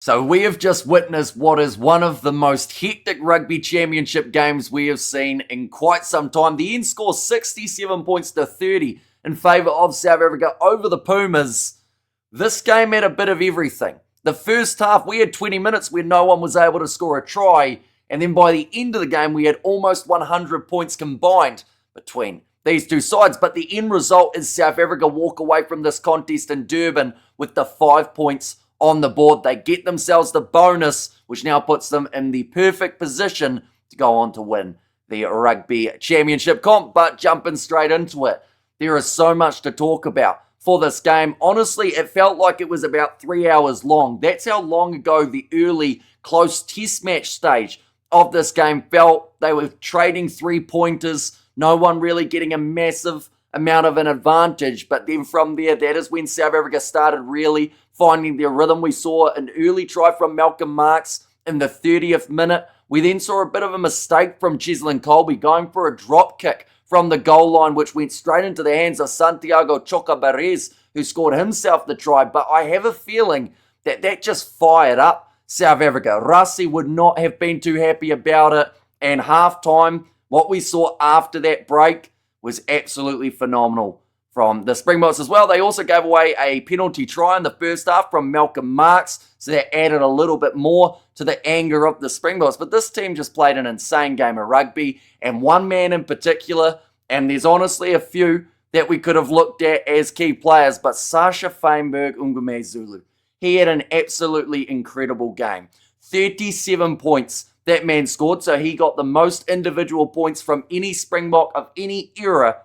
So we have just witnessed what is one of the most hectic rugby championship games we have seen in quite some time. The end score 67 points to 30 in favour of South Africa over the Pumas. This game had a bit of everything. The first half, we had 20 minutes where no one was able to score a try. And then by the end of the game, we had almost 100 points combined between these two sides. But the end result is South Africa walk away from this contest in Durban with the 5 points on the board. They get themselves the bonus, which now puts them in the perfect position to go on to win the Rugby Championship comp. But jumping straight into it, there is so much to talk about for this game. Honestly, it felt like it was about 3 hours long. That's how long ago the early close test match stage of this game felt. They were trading 3-pointers, no one really getting a massive amount of an advantage. But then from there, that is when South Africa started really finding their rhythm. We saw an early try from Malcolm Marx in the 30th minute. We then saw a bit of a mistake from Cheslin Colby going for a drop kick from the goal line, which went straight into the hands of Santiago Chocabarez, who scored himself the try. But I have a feeling that just fired up South Africa. Rassie would not have been too happy about it. And halftime, what we saw after that break was absolutely phenomenal from the Springboks as well. They also gave away a penalty try in the first half from Malcolm Marx, so that added a little bit more to the anger of the Springboks. But this team just played an insane game of rugby, and one man in particular, and there's honestly a few that we could have looked at as key players, but Sasha Feinberg Ngumezulu, he had an absolutely incredible game. 37 points that man scored, so he got the most individual points from any Springbok of any era,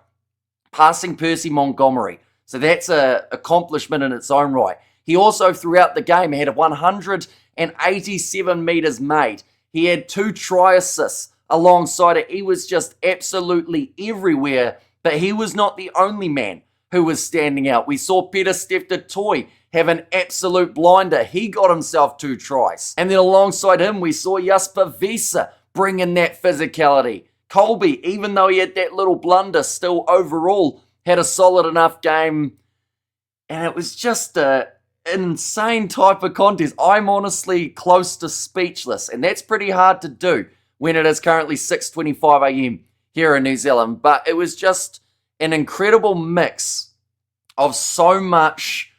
passing Percy Montgomery. So that's an accomplishment in its own right. He also, throughout the game, had 187 metres made. He had 2 try assists alongside it. He was just absolutely everywhere, but he was not the only man who was standing out. We saw Peter Stefter Toy have an absolute blinder. He got himself 2 tries. And then alongside him, we saw Jasper Wiese bring in that physicality. Colby, even though he had that little blunder, still overall had a solid enough game. And it was just an insane type of contest. I'm honestly close to speechless. And that's pretty hard to do when it is currently 6:25 a.m. here in New Zealand. But it was just an incredible mix of so much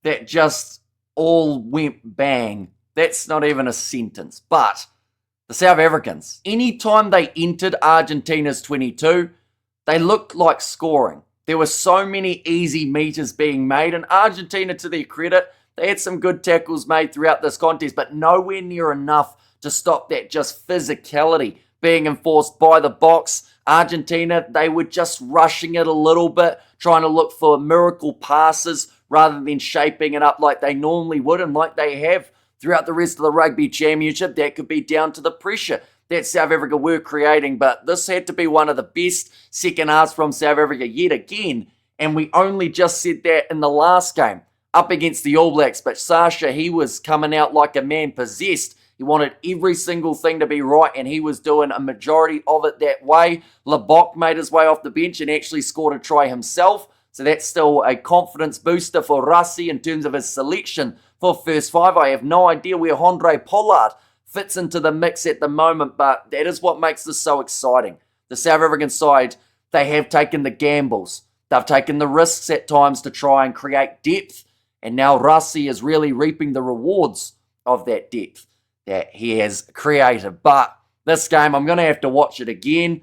that just all went bang. That's not even a sentence. But the South Africans, anytime they entered Argentina's 22, they looked like scoring. There were so many easy meters being made, and Argentina, to their credit, they had some good tackles made throughout this contest, but nowhere near enough to stop that just physicality being enforced by the Boks. Argentina, they were just rushing it a little bit, trying to look for miracle passes rather than shaping it up like they normally would and like they have throughout the rest of the Rugby Championship. That could be down to the pressure that South Africa were creating, but this had to be one of the best second halves from South Africa yet again, and we only just said that in the last game up against the All Blacks. But Sasha, he was coming out like a man possessed. He wanted every single thing to be right, and he was doing a majority of it that way. Lebok made his way off the bench and actually scored a try himself, so that's still a confidence booster for Rassie in terms of his selection for first 5. I have no idea where Andre Pollard fits into the mix at the moment, but that is what makes this so exciting. The South African side, they have taken the gambles. They've taken the risks at times to try and create depth, and now Rassie is really reaping the rewards of that depth that he has created. But this game, I'm going to have to watch it again,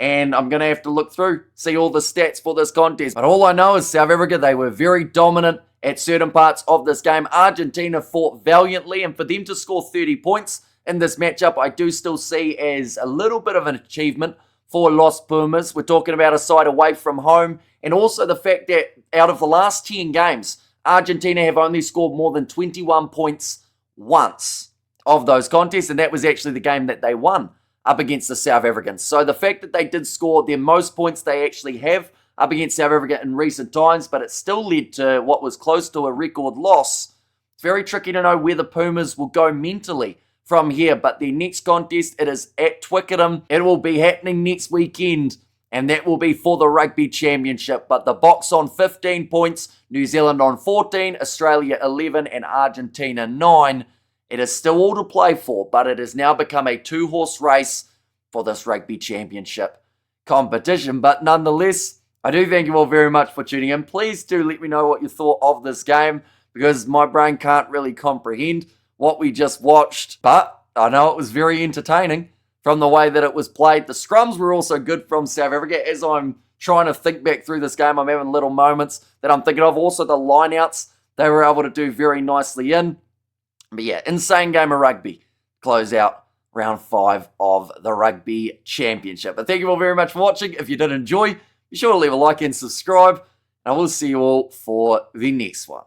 and I'm going to have to look through, see all the stats for this contest. But all I know is South Africa, they were very dominant at certain parts of this game. Argentina fought valiantly, and for them to score 30 points in this matchup, I do still see as a little bit of an achievement for Los Pumas. We're talking about a side away from home, and also the fact that out of the last 10 games, Argentina have only scored more than 21 points once of those contests, and that was actually the game that they won up against the South Africans. So the fact that they did score their most points they actually have up against South Africa in recent times, but it still led to what was close to a record loss. It's very tricky to know where the Pumas will go mentally from here, but their next contest, it is at Twickenham. It will be happening next weekend, and that will be for the Rugby Championship. But the Boks on 15 points, New Zealand on 14, Australia 11, and Argentina 9 It is still all to play for, but it has now become a two-horse race for this Rugby Championship competition. But nonetheless, I do thank you all very much for tuning in. Please do let me know what you thought of this game, because my brain can't really comprehend what we just watched. But I know it was very entertaining from the way that it was played. The scrums were also good from South Africa. As I'm trying to think back through this game, I'm having little moments that I'm thinking of. Also, the lineouts, they were able to do very nicely in. But yeah, insane game of rugby. Close out round 5 of the Rugby Championship. But thank you all very much for watching. If you did enjoy, be sure to leave a like and subscribe. And I will see you all for the next one.